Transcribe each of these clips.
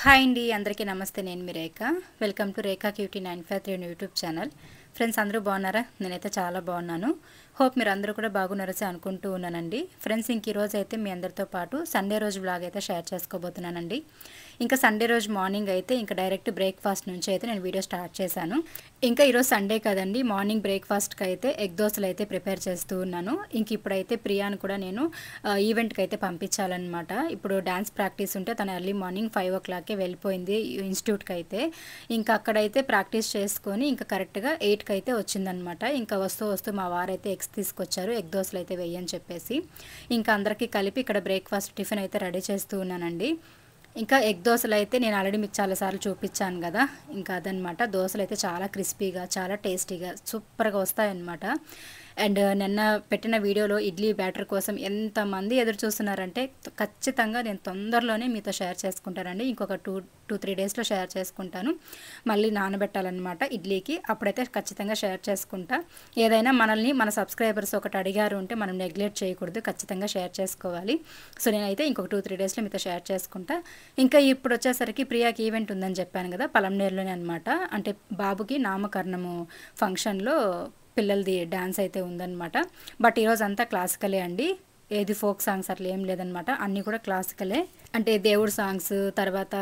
Hi అండి, అందరికీ నమస్తే. నేను మీ Rekha. Welcome to Rekha cutie 953 YouTube channel. Friends, అందరూ బాగున్నారా? నేనైతే చాలా బాగున్నాను. హోప్ మీరు అందరూ కూడా బాగున్నారని అనుకుంటూ ఉన్నానండి. ఫ్రెండ్స్, ఇంక ఈరోజు అయితే మీ అందరితో పాటు సండే రోజు బ్లాగ్ అయితే షేర్ చేసుకోబోతున్నానండి. ఇంకా సండే రోజు మార్నింగ్ అయితే ఇంకా డైరెక్ట్ బ్రేక్ఫాస్ట్ నుంచి అయితే నేను వీడియో స్టార్ట్ చేశాను. ఇంకా ఈరోజు సండే కదండి, మార్నింగ్ బ్రేక్ఫాస్ట్కి అయితే ఎగ్ దోశలు అయితే ప్రిపేర్ చేస్తూ ఉన్నాను. ఇంక ఇప్పుడైతే ప్రియాను కూడా నేను ఈవెంట్కి అయితే పంపించాలన్నమాట. ఇప్పుడు డ్యాన్స్ ప్రాక్టీస్ ఉంటే తను ఎర్లీ మార్నింగ్ 5 o'clockకే వెళ్ళిపోయింది ఇన్స్టిట్యూట్కి అయితే. ఇంకా అక్కడైతే ప్రాక్టీస్ చేసుకొని ఇంకా కరెక్ట్గా 8కి అయితే వచ్చిందనమాట. ఇంకా వస్తూ మా వారైతే ఎగ్స్ తీసుకొచ్చారు, ఎగ్ దోశలు అయితే వెయ్యని చెప్పేసి. ఇంకా అందరికీ కలిపి ఇక్కడ బ్రేక్ఫాస్ట్ టిఫిన్ అయితే రెడీ చేస్తూ ఉన్నానండి. ఇంకా ఎగ్ దోశలు అయితే నేను ఆల్రెడీ మీకు చాలాసార్లు చూపించాను కదా. ఇంకా అదనమాట, దోశలు అయితే చాలా క్రిస్పీగా చాలా టేస్టీగా సూపర్గా వస్తాయన్నమాట. అండ్ నిన్న పెట్టిన వీడియోలో ఇడ్లీ బ్యాటర్ కోసం ఎంతమంది ఎదురు చూస్తున్నారంటే ఖచ్చితంగా నేను తొందరలోనే మీతో షేర్ చేసుకుంటానండి. ఇంకొక 2-3 డేస్లో షేర్ చేసుకుంటాను. మళ్ళీ నానబెట్టాలన్నమాట ఇడ్లీకి, అప్పుడైతే ఖచ్చితంగా షేర్ చేసుకుంటా. ఏదైనా మనల్ని మన సబ్స్క్రైబర్స్ ఒకటి అడిగారు అంటే మనం నెగ్లెక్ట్ చేయకూడదు, ఖచ్చితంగా షేర్ చేసుకోవాలి. సో నేనైతే ఇంకొక 2-3 డేస్లో మీతో షేర్ చేసుకుంటా. ఇంకా ఇప్పుడు వచ్చేసరికి ప్రియాకి ఈవెంట్ ఉందని చెప్పాను కదా, పలంనేరులోనే అనమాట. అంటే బాబుకి నామకరణము ఫంక్షన్లో పిల్లలది డ్యాన్స్ అయితే ఉందన్నమాట. బట్ ఈరోజు అంతా క్లాసికలే అండి, ఏది ఫోక్ సాంగ్స్ అట్లా ఏం లేదనమాట. అన్నీ కూడా క్లాసికలే. అంటే దేవుడు సాంగ్స్, తర్వాత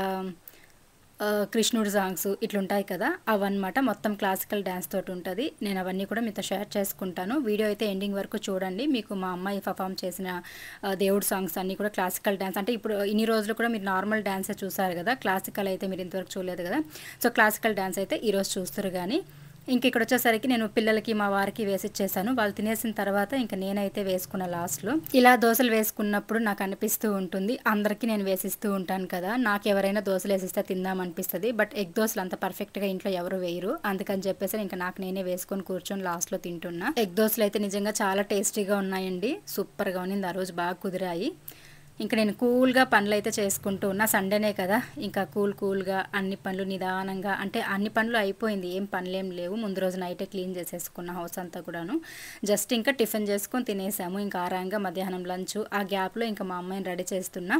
కృష్ణుడు సాంగ్స్ ఇట్లుంటాయి కదా, అవన్నమాట. మొత్తం క్లాసికల్ డ్యాన్స్ తోటి ఉంటుంది. నేను అవన్నీ కూడా మీతో షేర్ చేసుకుంటాను. వీడియో అయితే ఎండింగ్ వరకు చూడండి. మీకు మా అమ్మాయి పర్ఫామ్ చేసిన దేవుడు సాంగ్స్ అన్నీ కూడా క్లాసికల్ డ్యాన్స్. అంటే ఇప్పుడు ఇన్ని రోజులు కూడా మీరు నార్మల్ డ్యాన్సే చూసారు కదా, క్లాసికల్ అయితే మీరు ఇంతవరకు చూడలేదు కదా. సో క్లాసికల్ డ్యాన్స్ అయితే ఈరోజు చూస్తారు. కానీ ఇంక ఇక్కడ వచ్చేసరికి నేను పిల్లలకి మా వారికి వేసిచ్చేసాను. వాళ్ళు తినేసిన తర్వాత ఇంకా నేనైతే వేసుకున్న లాస్ట్లో. ఇలా దోశలు వేసుకున్నప్పుడు నాకు అనిపిస్తూ ఉంటుంది, అందరికీ నేను వేసిస్తూ ఉంటాను కదా, నాకు ఎవరైనా దోశలు వేసిస్తే తిందామనిపిస్తుంది. బట్ ఎగ్ దోశలు అంత పర్ఫెక్ట్గా ఇంట్లో ఎవరు వేయరు. అందుకని చెప్పేసి ఇంకా నాకు నేనే వేసుకొని కూర్చొని లాస్ట్లో తింటున్నా. ఎగ్ దోశలు అయితే నిజంగా చాలా టేస్టీగా ఉన్నాయండి, సూపర్గా ఉన్నింది. ఆ రోజు బాగా కుదిరాయి. ఇంకా నేను కూల్గా పనులు అయితే చేసుకుంటూ ఉన్నా. సండేనే కదా, ఇంకా కూల్గా అన్ని పనులు నిదానంగా, అంటే అన్ని పనులు అయిపోయింది, ఏం పనులేం లేవు. ముందు రోజు నైటే క్లీన్ చేసేసుకున్న హౌస్ అంతా కూడాను. జస్ట్ ఇంకా టిఫిన్ చేసుకొని తినేసాము. ఇంకా ఆరాంగా మధ్యాహ్నం లంచ్. ఆ గ్యాప్లో ఇంకా మా అమ్మాయిని రెడీ చేస్తున్నా.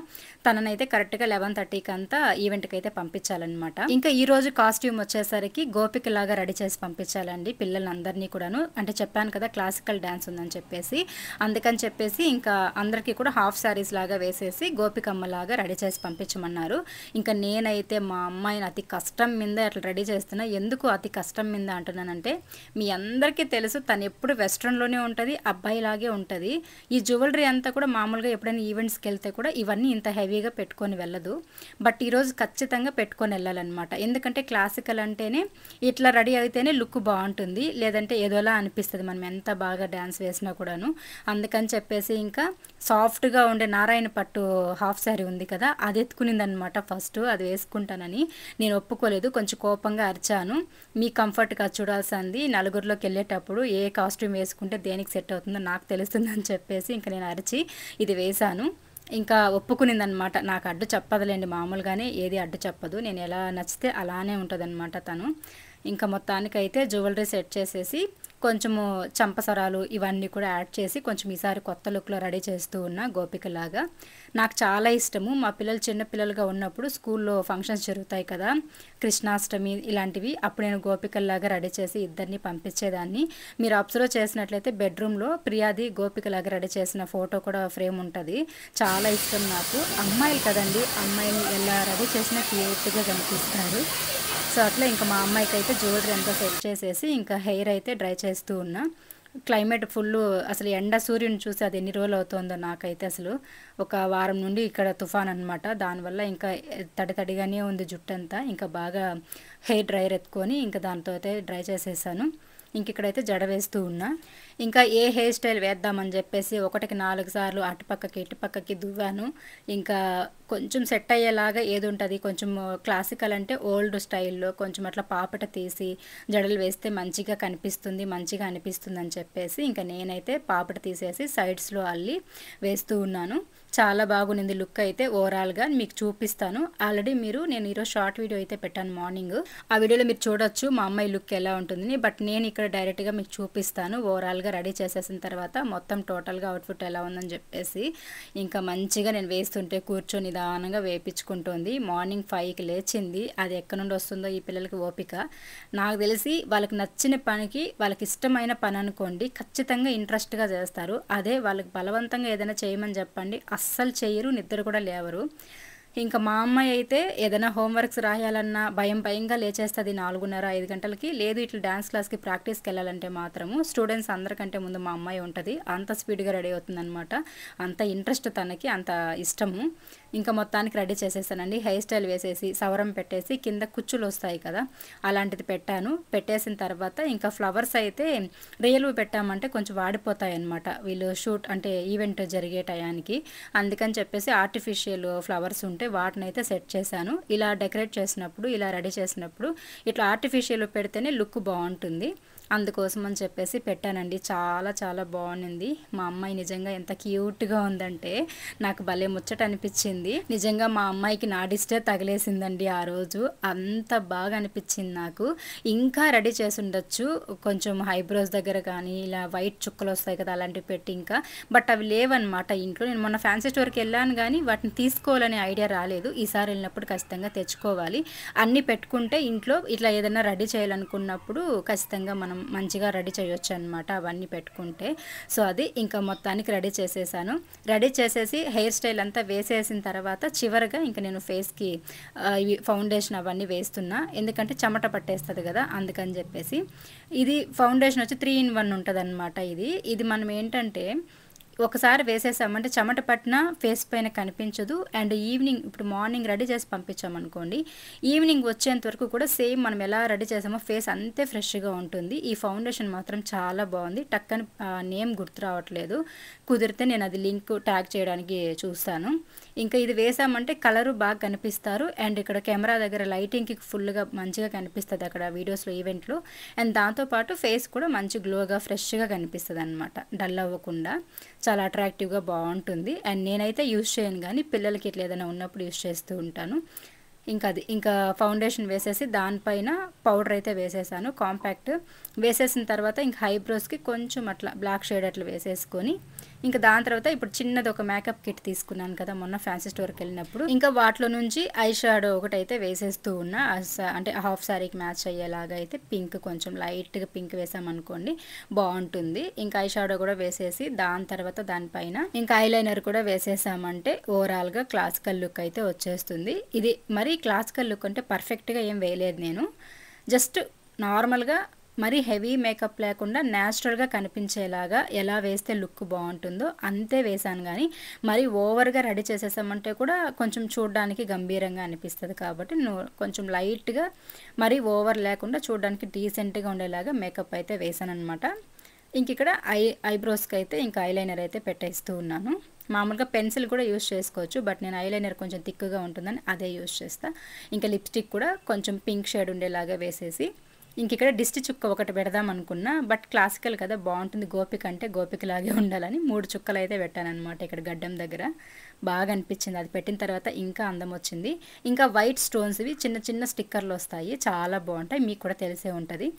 తననైతే కరెక్ట్గా 11:30కి అంతా ఈవెంట్కి అయితే పంపించాలన్నమాట. ఇంకా ఈ రోజు కాస్ట్యూమ్ వచ్చేసరికి గోపిక లాగా రెడీ చేసి పంపించాలండి పిల్లలందరినీ కూడాను. అంటే చెప్పాను కదా క్లాసికల్ డ్యాన్స్ ఉందని చెప్పేసి, అందుకని చెప్పేసి ఇంకా అందరికీ కూడా హాఫ్ శారీస్ లాగా వేసేసి గోపికమ్మలాగా రెడీ చేసి పంపించమన్నారు. ఇంకా నేనైతే మా అమ్మాయిని అతి కష్టం మీద అట్లా రెడీ చేస్తున్నా. ఎందుకు అతి కష్టం మీద అంటున్నానంటే, మీ అందరికీ తెలుసు తను ఎప్పుడు వెస్ట్రన్లోనే ఉంటుంది, అబ్బాయిలాగే ఉంటుంది. ఈ జ్యువెలరీ అంతా కూడా మామూలుగా ఎప్పుడైనా ఈవెంట్స్కి వెళ్తే కూడా ఇవన్నీ ఇంత హెవీగా పెట్టుకొని వెళ్ళదు. బట్ ఈరోజు ఖచ్చితంగా పెట్టుకొని వెళ్ళాలన్నమాట. ఎందుకంటే క్లాసికల్ అంటేనే ఇట్లా రెడీ అయితేనే లుక్ బాగుంటుంది, లేదంటే ఏదోలా అనిపిస్తుంది మనం ఎంత బాగా డ్యాన్స్ వేసినా కూడాను. అందుకని చెప్పేసి ఇంకా సాఫ్ట్గా ఉండే నారాయణ పట్టు హాఫ్ శారీ ఉంది కదా, అది ఎత్తుకునిందనమాట. ఫస్ట్ అది వేసుకుంటానని నేను ఒప్పుకోలేదు, కొంచెం కోపంగా అరిచాను. మీ కంఫర్ట్గా చూడాల్సింది, నలుగురిలోకి వెళ్ళేటప్పుడు ఏ కాస్ట్యూమ్ వేసుకుంటే దేనికి సెట్ అవుతుందో నాకు తెలుస్తుందని చెప్పేసి ఇంకా నేను అరిచి ఇది వేశాను. ఇంకా ఒప్పుకునిందనమాట. నాకు అడ్డు చెప్పదులేండి, మామూలుగానే ఏది అడ్డు చెప్పదు, నేను ఎలా నచ్చితే అలానే ఉంటుందన్నమాట తను. ఇంకా మొత్తానికైతే జ్యువెలరీ సెట్ చేసేసి కొంచెము చంపసరాలు ఇవన్నీ కూడా యాడ్ చేసి కొంచెం ఈసారి కొత్త లుక్లో రెడీ చేస్తూ ఉన్నా గోపికలాగా. నాకు చాలా ఇష్టము. మా పిల్లలు చిన్నపిల్లలుగా ఉన్నప్పుడు స్కూల్లో ఫంక్షన్స్ జరుగుతాయి కదా, కృష్ణాష్టమి ఇలాంటివి, అప్పుడు నేను గోపికల్లాగా రెడీ చేసి ఇద్దరిని పంపించేదాన్ని. మీరు అబ్జర్వ్ చేసినట్లయితే బెడ్రూమ్లో ప్రియాది గోపికలాగా రెడీ చేసిన ఫోటో కూడా ఫ్రేమ్ ఉంటుంది. చాలా ఇష్టం నాకు. అమ్మాయిలు కదండి, అమ్మాయిని ఎలా రెడీ చేసినా క్యూట్గా కనిపిస్తారు. సో అట్లా ఇంకా మా అమ్మాయికి అయితే జ్యువెలరీ అంతా సెట్ చేసేసి ఇంకా హెయిర్ అయితే డ్రై చేస్తూ ఉన్నా. క్లైమేట్ ఫుల్, అసలు ఎండ సూర్యుని చూసి అది ఎన్ని రోజులు అవుతుందో నాకైతే. అసలు ఒక వారం నుండి ఇక్కడ తుఫాన్ అనమాట, దానివల్ల ఇంకా తడిగానే ఉంది జుట్టంతా. ఇంకా బాగా హెయిర్ డ్రైయర్ ఎత్తుకొని ఇంకా దాంతో అయితే డ్రై చేసేసాను. ఇంక ఇక్కడైతే జడ వేస్తూ ఉన్నా. ఇంకా ఏ హెయిర్ స్టైల్ వేద్దామని చెప్పేసి 1కి 4 సార్లు అటుపక్కకి ఇటుపక్కకి దువ్వాను. ఇంకా కొంచెం సెట్ అయ్యేలాగా ఏది ఉంటుంది, కొంచెం క్లాసికల్ అంటే ఓల్డ్ స్టైల్లో కొంచెం అట్లా పాపట తీసి జడలు వేస్తే మంచిగా కనిపిస్తుంది, మంచిగా అనిపిస్తుంది అని చెప్పేసి ఇంకా నేనైతే పాపట తీసేసి సైడ్స్లో అల్లి వేస్తూ ఉన్నాను. చాలా బాగుంది లుక్ అయితే. ఓవరాల్గా మీకు చూపిస్తాను. ఆల్రెడీ నేను ఈరోజు షార్ట్ వీడియో అయితే పెట్టాను మార్నింగ్, ఆ వీడియోలో మీరు చూడొచ్చు మా అమ్మాయి లుక్ ఎలా ఉంటుంది. బట్ నేను ఇక్కడ డైరెక్ట్గా మీకు చూపిస్తాను. ఓవరాల్గా రెడీ చేసేసిన తర్వాత మొత్తం టోటల్గా అవుట్ఫిట్ ఎలా ఉందని చెప్పేసి ఇంకా మంచిగా నేను వేస్తుంటే కూర్చొని నిదానంగా వేపించుకుంటుంది. మార్నింగ్ 5కి లేచింది. అది ఎక్కడి నుండి వస్తుందో ఈ పిల్లలకి ఓపిక. నాకు తెలిసి వాళ్ళకి నచ్చిన పనికి వాళ్ళకి ఇష్టమైన పని అనుకోండి ఖచ్చితంగా ఇంట్రెస్ట్గా చేస్తారు. అదే వాళ్ళకి బలవంతంగా ఏదైనా చేయమని చెప్పండి అస్సలు చెయ్యరు, నిద్ర కూడా లేవరు. ఇంకా మా అమ్మాయి అయితే ఏదైనా హోంవర్క్స్ రాయాలన్నా భయంగా లేచేస్తుంది 4:30 5 గంటలకి. లేదు ఇట్లా డ్యాన్స్ క్లాస్కి ప్రాక్టీస్కి వెళ్ళాలంటే మాత్రము స్టూడెంట్స్ అందరికంటే ముందు మా అమ్మాయి ఉంటుంది. అంత స్పీడ్గా రెడీ అవుతుందన్నమాట. అంత ఇంట్రెస్ట్ తనకి, అంత ఇష్టము. ఇంకా మొత్తానికి రెడీ చేసేసానండి. హెయిర్ స్టైల్ వేసేసి సవరం పెట్టేసి కింద కుచ్చులు వస్తాయి కదా అలాంటిది పెట్టాను. పెట్టేసిన తర్వాత ఇంకా ఫ్లవర్స్ అయితే రియల్వి పెట్టామంటే కొంచెం వాడిపోతాయి అన్నమాట వీళ్ళు షూట్ అంటే ఈవెంట్ జరిగే టయానికి. అందుకని చెప్పేసి ఆర్టిఫిషియల్ ఫ్లవర్స్ ఉంటే వాటినైతే సెట్ చేశాను. ఇలా డెకరేట్ చేసినప్పుడు, ఇలా రెడీ చేసినప్పుడు ఇట్లా ఆర్టిఫిషియల్ పెడితేనే లుక్ బాగుంటుంది. అందుకోసం అని చెప్పేసి పెట్టానండి. చాలా చాలా బాగుంది. మా అమ్మాయి నిజంగా ఎంత క్యూట్గా ఉందంటే నాకు భలే ముచ్చట అనిపించింది. నిజంగా మా అమ్మాయికి నా డిస్టే తగిలేసిందండి ఆ రోజు. అంత బాగా అనిపించింది నాకు. ఇంకా రెడీ చేసి ఉండొచ్చు కొంచెం ఐబ్రోస్ దగ్గర కానీ ఇలా వైట్ చుక్కలు వస్తాయి కదా అలాంటివి పెట్టి ఇంకా. బట్ అవి లేవన్నమాట ఇంట్లో. నేను మొన్న ఫ్యాన్సీ స్టోర్కి వెళ్ళాను కానీ వాటిని తీసుకోవాలనే ఐడియా రాలేదు. ఈసారి వెళ్ళినప్పుడు ఖచ్చితంగా తెచ్చుకోవాలి. అన్నీ పెట్టుకుంటే ఇంట్లో ఇట్లా ఏదైనా రెడీ చేయాలనుకున్నప్పుడు ఖచ్చితంగా మనం మంచిగా రెడీ చేయొచ్చు అనమాట అవన్నీ పెట్టుకుంటే. సో అది ఇంకా మొత్తానికి రెడీ చేసేసాను. రెడీ చేసేసి హెయిర్ స్టైల్ అంతా వేసేసిన తర్వాత చివరిగా ఇంకా నేను ఫేస్కి ఇవి ఫౌండేషన్ అవన్నీ వేస్తున్నా. ఎందుకంటే చెమట పట్టేస్తుంది కదా అందుకని చెప్పేసి. ఇది ఫౌండేషన్ వచ్చి 3 in 1 ఉంటుంది అనమాట. ఇది మనం ఏంటంటే ఒకసారి వేసేసామంటే చెమట పట్టిన ఫేస్ పైన కనిపించదు. అండ్ ఈవినింగ్ ఇప్పుడు మార్నింగ్ రెడీ చేసి పంపించామనుకోండి ఈవినింగ్ వచ్చేంత వరకు కూడా సేమ్ మనం ఎలా రెడీ చేసామో ఫేస్ అంతే ఫ్రెష్గా ఉంటుంది. ఈ ఫౌండేషన్ మాత్రం చాలా బాగుంది. టక్కని నేమ్ గుర్తు రావట్లేదు. కుదిరితే నేను అది లింక్ ట్యాగ్ చేయడానికి చూస్తాను. ఇంకా ఇది వేసామంటే కలరు బాగా కనిపిస్తారు. అండ్ ఇక్కడ కెమెరా దగ్గర లైటింగ్కి ఫుల్గా మంచిగా కనిపిస్తుంది అక్కడ వీడియోస్లో ఈవెంట్లో. అండ్ దాంతోపాటు ఫేస్ కూడా మంచి గ్లోగా ఫ్రెష్గా కనిపిస్తుంది అనమాట, డల్ అవ్వకుండా. చాలా అట్రాక్టివ్గా బాగుంటుంది. అండ్ నేనైతే యూజ్ చేయను కానీ పిల్లలకి ఇట్లా ఏదైనా ఉన్నప్పుడు యూజ్ చేస్తూ ఉంటాను. ఇంకా ఫౌండేషన్ వేసేసి దానిపైన పౌడర్ అయితే వేసేసాను కాంపాక్ట్. వేసేసిన తర్వాత ఇంక ఐబ్రోస్కి కొంచెం అట్లా బ్లాక్ షేడ్ అట్లా వేసేసుకొని ఇంకా దాని తర్వాత ఇప్పుడు చిన్నది ఒక మేకప్ కిట్ తీసుకున్నాను కదా మొన్న ఫ్యాన్సీ స్టోర్కి వెళ్ళినప్పుడు. ఇంకా వాటిలో నుంచి ఐ షాడో ఒకటి అయితే వేసేస్తూ ఉన్నా. అంటే హాఫ్ శారీకి మ్యాచ్ అయ్యేలాగా అయితే పింక్, కొంచెం లైట్గా పింక్ వేసామనుకోండి బాగుంటుంది. ఇంకా ఐ షాడో కూడా వేసేసి దాని తర్వాత దానిపైన ఇంకా ఐలైనర్ కూడా వేసేసామంటే ఓవరాల్గా క్లాసికల్ లుక్ అయితే వచ్చేస్తుంది. ఇది మరి క్లాసికల్ లుక్ అంటే పర్ఫెక్ట్గా ఏం వేయలేదు నేను. జస్ట్ నార్మల్గా మరీ హెవీ మేకప్ లేకుండా న్యాచురల్గా కనిపించేలాగా ఎలా వేస్తే లుక్ బాగుంటుందో అంతే వేసాను. కానీ మరి ఓవర్గా రెడీ చేసేసామంటే కూడా కొంచెం చూడడానికి గంభీరంగా అనిపిస్తుంది. కాబట్టి నేను కొంచెం లైట్గా మరీ ఓవర్ లేకుండా చూడడానికి డీసెంట్గా ఉండేలాగా మేకప్ అయితే వేసాను అనమాట. ఇంక ఇక్కడ ఐబ్రోస్కి అయితే ఇంకా ఐలైనర్ అయితే పెట్టేస్తూ ఉన్నాను. మామూలుగా పెన్సిల్ కూడా యూస్ చేసుకోవచ్చు, బట్ నేను ఐలైనర్ కొంచెం థిక్గా ఉంటుందని అదే యూస్ చేస్తా. ఇంకా లిప్స్టిక్ కూడా కొంచెం పింక్ షేడ్ ఉండేలాగా వేసేసి ఇంక ఇక్కడ దిష్టి చుక్క ఒకటి పెడదాం అనుకున్నా. బట్ క్లాసికల్ కదా బాగుంటుంది, గోపిక అంటే గోపికలాగే ఉండాలని 3 చుక్కలు అయితే పెట్టానమాట ఇక్కడ గడ్డం దగ్గర. బాగా అనిపించింది. అది పెట్టిన తర్వాత ఇంకా అందం వచ్చింది. ఇంకా వైట్ స్టోన్స్ ఇవి చిన్న చిన్న స్టిక్కర్లు వస్తాయి, చాలా బాగుంటాయి, మీకు కూడా తెలిసే ఉంటుంది.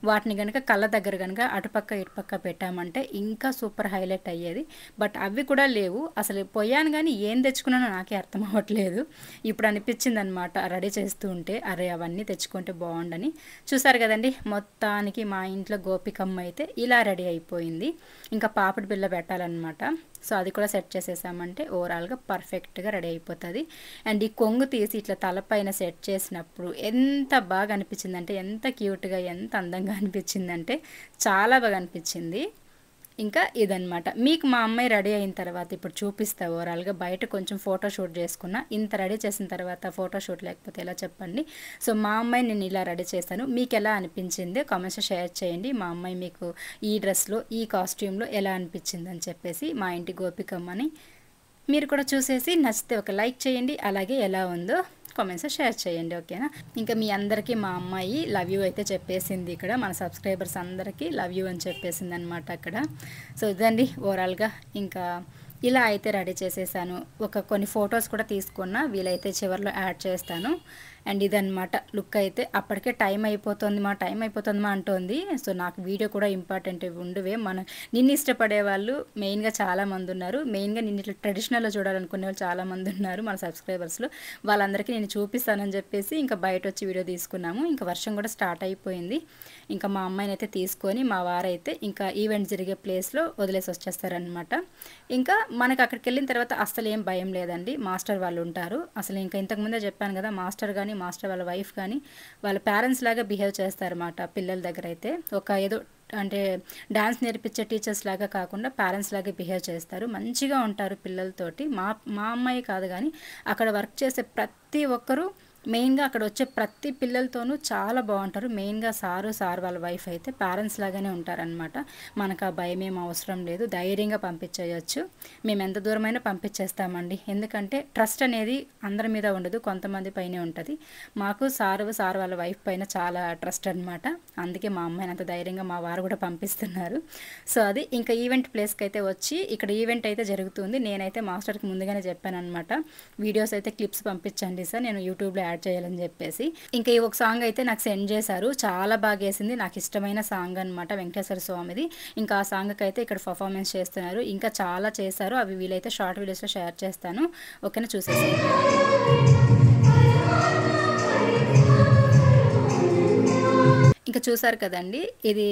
వాటిని కనుక కళ్ళ దగ్గర కనుక అటుపక్క ఇటుపక్క పెట్టామంటే ఇంకా సూపర్ హైలైట్ అయ్యేది. బట్ అవి కూడా లేవు. అసలు పోయాను కానీ ఏం తెచ్చుకున్నానో నాకే అర్థం అవ్వట్లేదు. ఇప్పుడు అనిపించింది అనమాట రెడీ చేస్తూ ఉంటే, అరే అవన్నీ తెచ్చుకుంటే బాగుండని. చూసారు కదండి మొత్తానికి మా ఇంట్లో గోపికమ్మ అయితే ఇలా రెడీ అయిపోయింది. ఇంకా పాపిడి బిళ్ళ పెట్టాలన్నమాట. సో అది కూడా సెట్ చేసేసామంటే ఓవరాల్గా పర్ఫెక్ట్గా రెడీ అయిపోతుంది. అండ్ ఈ కొంగు తీసి ఇట్లా తలపైన సెట్ చేసినప్పుడు ఎంత బాగా అనిపించిందంటే, ఎంత క్యూట్గా ఎంత అందంగా అనిపించిందంటే చాలా బాగా అనిపించింది. ఇంకా ఇదనమాట. మీకు మా అమ్మాయి రెడీ అయిన తర్వాత ఇప్పుడు చూపిస్తా ఓవరాల్గా. బయట కొంచెం ఫోటోషూట్ చేసుకున్నా. ఇంత రెడీ చేసిన తర్వాత ఫోటోషూట్ లేకపోతే ఎలా చెప్పండి. సో మా అమ్మాయి నేను ఇలా రెడీ చేశాను. మీకు ఎలా అనిపించింది కామెంట్స్ షేర్ చేయండి. మా అమ్మాయి మీకు ఈ డ్రెస్లో ఈ కాస్ట్యూమ్లో ఎలా అనిపించింది అని చెప్పేసి మా ఇంటి గోపికమ్మని మీరు కూడా చూసేసి నచ్చితే ఒక లైక్ చేయండి. అలాగే ఎలా ఉందో కామెంట్స్ షేర్ చేయండి, ఓకేనా. ఇంకా మీ అందరికీ మా అమ్మాయి లవ్ యూ అయితే చెప్పేసింది. ఇక్కడ మన సబ్స్క్రైబర్స్ అందరికీ లవ్ యూ అని చెప్పేసింది అనమాట అక్కడ. సో ఇదండి ఓవరాల్గా. ఇంకా ఇలా అయితే రెడీ చేసేసాను. కొన్ని ఫొటోస్ కూడా తీసుకున్నా, వీలైతే చివరిలో యాడ్ చేస్తాను. అండ్ ఇదన్నమాట లుక్ అయితే. అప్పటికే టైం అయిపోతుందిమా అంటోంది. సో నాకు వీడియో కూడా ఇంపార్టెంట్ ఉండవే. నిన్ను ఇష్టపడే వాళ్ళు మెయిన్గా చాలామంది ఉన్నారు. మెయిన్గా నిన్ను ఇట్లా ట్రెడిషనల్లో చూడాలనుకునే వాళ్ళు చాలామంది ఉన్నారు మన సబ్స్క్రైబర్స్లో. వాళ్ళందరికీ నేను చూపిస్తానని చెప్పేసి ఇంకా బయట వచ్చి వీడియో తీసుకున్నాము. ఇంకా వర్షం కూడా స్టార్ట్ అయిపోయింది. ఇంకా మా అమ్మాయిని అయితే తీసుకొని మా వారైతే ఇంకా ఈవెంట్ జరిగే ప్లేస్లో వదిలేసి వచ్చేస్తారనమాట. ఇంకా మనకు అక్కడికి వెళ్ళిన తర్వాత అసలు ఏం భయం లేదండి. మాస్టర్ వాళ్ళు ఉంటారు. అసలు ఇంకా ఇంతకుముందే చెప్పాను కదా, మాస్టర్ కానీ మాస్టర్ వాళ్ళ వైఫ్ కానీ వాళ్ళ పేరెంట్స్ లాగా బిహేవ్ చేస్తారన్నమాట పిల్లల దగ్గర అయితే. ఒక ఏదో అంటే డాన్స్ నేర్పించే టీచర్స్ లాగా కాకుండా పేరెంట్స్ లాగా బిహేవ్ చేస్తారు. మంచిగా ఉంటారు పిల్లలతోటి. మా అమ్మాయి కాదు కానీ అక్కడ వర్క్ చేసే ప్రతి ఒక్కరూ మెయిన్గా అక్కడ వచ్చే ప్రతి పిల్లలతోనూ చాలా బాగుంటారు. మెయిన్గా సార్ వాళ్ళ వైఫ్ అయితే పేరెంట్స్ లాగానే ఉంటారనమాట. మనకు ఆ భయం ఏం అవసరం లేదు, ధైర్యంగా పంపించేయచ్చు. మేము ఎంత దూరమైనా పంపించేస్తామండి. ఎందుకంటే ట్రస్ట్ అనేది అందరి మీద ఉండదు, కొంతమంది పైనే ఉంటుంది. మాకు సార్ వాళ్ళ వైఫ్ పైన చాలా ట్రస్ట్ అనమాట. అందుకే మా అమ్మాయిని అంత ధైర్యంగా మా వారు కూడా పంపిస్తున్నారు. సో అది ఇంకా ఈవెంట్ ప్లేస్కి అయితే వచ్చి ఇక్కడ ఈవెంట్ అయితే జరుగుతుంది. నేనైతే మాస్టర్కి ముందుగానే చెప్పాను అనమాట, వీడియోస్ అయితే క్లిప్స్ పంపించండి సార్, నేను యూట్యూబ్లో యాడ్ చేయాలని చెప్పేసి. ఇంకా ఈ ఒక సాంగ్ అయితే నాకు సెండ్ చేశారు. చాలా బాగా వేసింది, నాకు ఇష్టమైన సాంగ్ అనమాట, వెంకటేశ్వర స్వామిది. ఇంకా ఆ సాంగ్కి అయితే ఇక్కడ పర్ఫార్మెన్స్ చేస్తున్నారు. ఇంకా చాలా చేశారు. అవి వీలైతే షార్ట్ వీడియోస్లో షేర్ చేస్తాను. ఓకేనా, చూసేసి. ఇంకా చూసారు కదండి, ఇది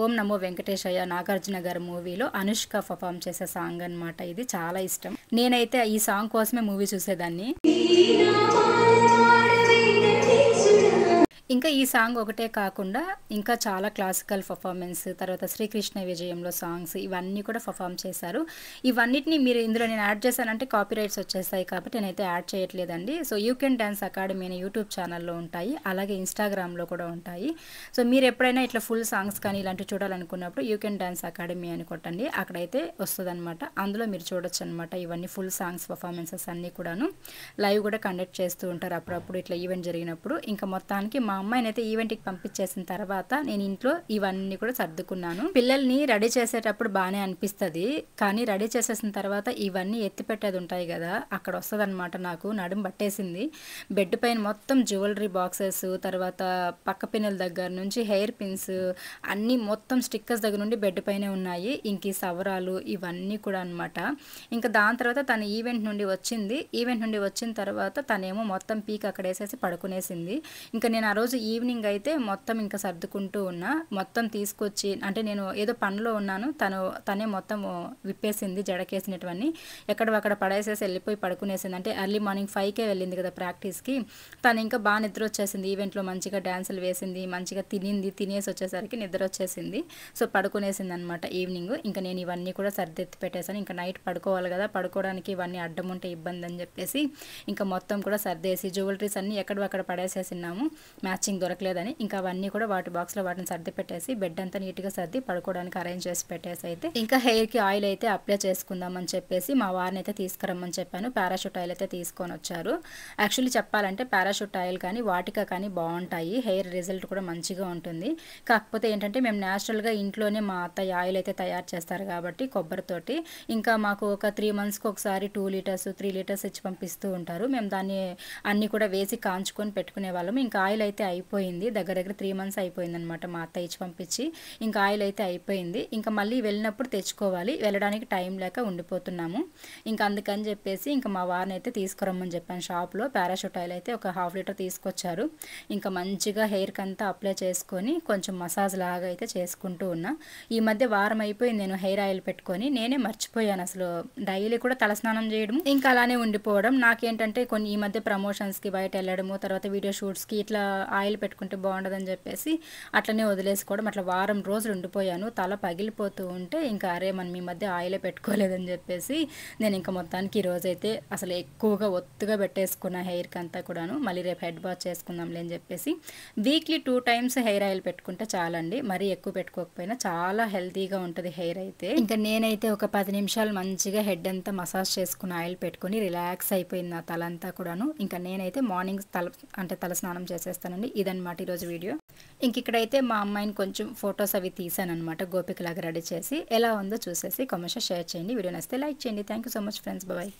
ఓం నమో వెంకటేశయ్య నాగార్జున గారి మూవీలో అనుష్క పర్ఫామ్ చేసే సాంగ్ అనమాట. ఇది చాలా ఇష్టం. నేనైతే ఈ సాంగ్ కోసమే మూవీ చూసేదాన్ని. ఇంకా ఈ సాంగ్ ఒకటే కాకుండా ఇంకా చాలా క్లాసికల్ పర్ఫార్మెన్స్, తర్వాత శ్రీకృష్ణ విజయంలో సాంగ్స్, ఇవన్నీ కూడా పర్ఫామ్ చేశారు. ఇవన్నిటిని మీరు ఇందులో నేను యాడ్ చేశానంటే కాపీరైట్స్ వచ్చేస్తాయి కాబట్టి నేనైతే యాడ్ చేయట్లేదండి. So you can dance academy అనే యూట్యూబ్ ఛానల్లో ఉంటాయి, అలాగే ఇన్స్టాగ్రామ్లో కూడా ఉంటాయి. సో మీరు ఎప్పుడైనా ఇట్లా ఫుల్ సాంగ్స్ కానీ ఇలాంటివి చూడాలనుకున్నప్పుడు యూ కెన్ డాన్స్ అకాడమీ అని కొట్టండి, అక్కడైతే వస్తుంది అనమాట. అందులో మీరు చూడొచ్చు అనమాట. ఇవన్నీ ఫుల్ సాంగ్స్ పర్ఫార్మెన్సెస్ అన్నీ కూడాను లైవ్ కూడా కండక్ట్ చేస్తూ ఉంటారు అప్పుడప్పుడు ఇట్లా ఈవెంట్ జరిగినప్పుడు. ఇంకా మొత్తానికి మా అమ్మాయిని అయితే ఈవెంట్కి పంపించేసిన తర్వాత నేను ఇంట్లో ఇవన్నీ కూడా సర్దుకున్నాను. పిల్లల్ని రెడీ చేసేటప్పుడు బాగానే అనిపిస్తుంది, కానీ రెడీ చేసేసిన తర్వాత ఇవన్నీ ఎత్తి పెట్టేది ఉంటాయి కదా, అక్కడ వస్తుంది అనమాట. నాకు నడుము పట్టేసింది. బెడ్ పైన మొత్తం జ్యువెలరీ బాక్సెస్, తర్వాత పక్క పిన్నుల దగ్గర నుంచి హెయిర్ పిన్స్ అన్నీ మొత్తం స్టిక్కర్స్ దగ్గర నుండి బెడ్ పైనే ఉన్నాయి. ఇంక ఈ సవరాలు ఇవన్నీ కూడా అనమాట. ఇంకా దాని తర్వాత తను ఈవెంట్ నుండి వచ్చిన తర్వాత తనేమో మొత్తం పీక్ అక్కడ వేసేసి పడుకునేసింది. ఇంకా నేను ఆ రోజు ఈవినింగ్ అయితే మొత్తం ఇంకా సర్దుకుంటూ ఉన్నా. మొత్తం తీసుకొచ్చి అంటే నేను ఏదో పనిలో ఉన్నాను, తనే మొత్తం విప్పేసింది జడకేసినటువన్నీ, అక్కడ పడేసేసి వెళ్ళిపోయి పడుకునేసింది. అంటే ఎర్లీ మార్నింగ్ 5కే వెళ్ళింది కదా ప్రాక్టీస్కి. తను ఇంకా బాగా నిద్ర వచ్చేసింది. ఈవెంట్లో మంచిగా డ్యాన్సులు వేసింది, మంచిగా తినేసి వచ్చేసరికి నిద్ర వచ్చేసింది. సో పడుకునేసింది అనమాట ఈవినింగ్. ఇంకా నేను ఇవన్నీ కూడా సర్దెత్తి పెట్టేశాను. ఇంకా నైట్ పడుకోవాలి కదా, పడుకోవడానికి ఇవన్నీ అడ్డం ఉంటే ఇబ్బంది అని చెప్పేసి ఇంకా మొత్తం కూడా సర్దేసి జ్యువెలరీస్ అన్నీ ఎక్కడ పడేసేసినాము, మ్యాచింగ్ దొరకలేదని. ఇంకా అవన్నీ కూడా వాటి బాక్స్లో వాటిని సర్ది పెట్టేసి బెడ్ అంతా నీట్గా సర్ది పడుకోవడానికి అరేంజ్ చేసి పెట్టేసి అయితే ఇంకా హెయిర్కి ఆయిల్ అయితే అప్లై చేసుకుందామని చెప్పేసి మా వారిని అయితే తీసుకురమ్మని చెప్పాను. పారాషూట్ ఆయిల్ అయితే తీసుకొని వచ్చారు. యాక్చువల్లీ చెప్పాలంటే పారాషూట్ ఆయిల్ కానీ వాటికా కానీ బాగుంటాయి, హెయిర్ రిజల్ట్ కూడా మంచిగా ఉంటుంది. కాకపోతే ఏంటంటే మేము న్యాచురల్గా ఇంట్లోనే మా అత్తయ్య ఆయిల్ అయితే తయారు చేస్తారు కాబట్టి కొబ్బరితోటి, ఇంకా మాకు ఒక 3 monthsకి ఒకసారి 2 లీటర్స్ 3 లీటర్స్ ఇచ్చి పంపిస్తూ ఉంటారు. మేము దాన్ని అన్నీ కూడా వేసి కాంచుకొని పెట్టుకునే వాళ్ళము. ఇంకా ఆయిల్ అయితే అయిపోయింది, దగ్గర 3 months అయిపోయింది అనమాట మా అత్త ఇచ్చి పంపించి. ఇంకా ఆయిల్ అయితే అయిపోయింది. ఇంకా మళ్ళీ వెళ్ళినప్పుడు తెచ్చుకోవాలి, వెళ్ళడానికి టైం లేక ఉండిపోతున్నాము. ఇంకా అందుకని చెప్పేసి ఇంకా మా వారిని అయితే తీసుకురమ్మని చెప్పాను షాప్లో. పారాషూట్ ఆయిల్ అయితే ఒక 1/2 లీటర్ తీసుకొచ్చారు. ఇంకా మంచిగా హెయిర్కి అంతా అప్లై చేసుకొని కొంచెం మసాజ్ లాగా అయితే చేసుకుంటూ ఉన్నా. ఈ మధ్య వారం అయిపోయింది నేను హెయిర్ ఆయిల్ పెట్టుకొని, నేనే మర్చిపోయాను అసలు డైలీ కూడా తలస్నానం చేయడం, ఇంకా అలానే ఉండిపోవడం. నాకేంటంటే కొన్ని ఈ మధ్య ప్రమోషన్స్కి బయట వెళ్ళడము, తర్వాత వీడియో షూట్స్కి ఇట్లా ఆయిల్ పెట్టుకుంటే బాగుండదని చెప్పేసి అట్లనే వదిలేసుకోవడం, అట్లా వారం రోజులు ఉండిపోయాను. తల పగిలిపోతూ ఉంటే ఇంకా అరే మనం ఈ మధ్య ఆయిలే పెట్టుకోలేదని చెప్పేసి నేను ఇంకా మొత్తానికి ఈరోజైతే అసలు ఎక్కువగా ఒత్తుగా పెట్టేసుకున్న హెయిర్కి అంతా కూడాను. మళ్ళీ రేపు హెడ్ బాత్ చేసుకుందాంలే అని చెప్పేసి వీక్లీ 2 times హెయిర్ ఆయిల్ పెట్టుకుంటే చాలండి, మరీ ఎక్కువ పెట్టుకోకపోయినా చాలా హెల్తీగా ఉంటుంది హెయిర్ అయితే. ఇంకా నేనైతే ఒక 10 నిమిషాలు మంచిగా హెడ్ అంతా మసాజ్ చేసుకుని ఆయిల్ పెట్టుకుని రిలాక్స్ అయిపోయింది నా తల అంతా కూడాను. ఇంకా నేనైతే మార్నింగ్ తల స్నానం చేసేస్తానండి. ఇదన్నమాట ఈరోజు వీడియో. ఇంక ఇక్కడైతే మా అమ్మాయిని కొంచెం ఫొటోస్ అవి తీసానమాట, గోపికలాగా రెడీ చేసి. ఎలా ఉందో చూసేసి కామెంట్స్ షేర్ చేయండి. వీడియో నచ్చితే లైక్ చేయండి. Thank you so much friends, bye.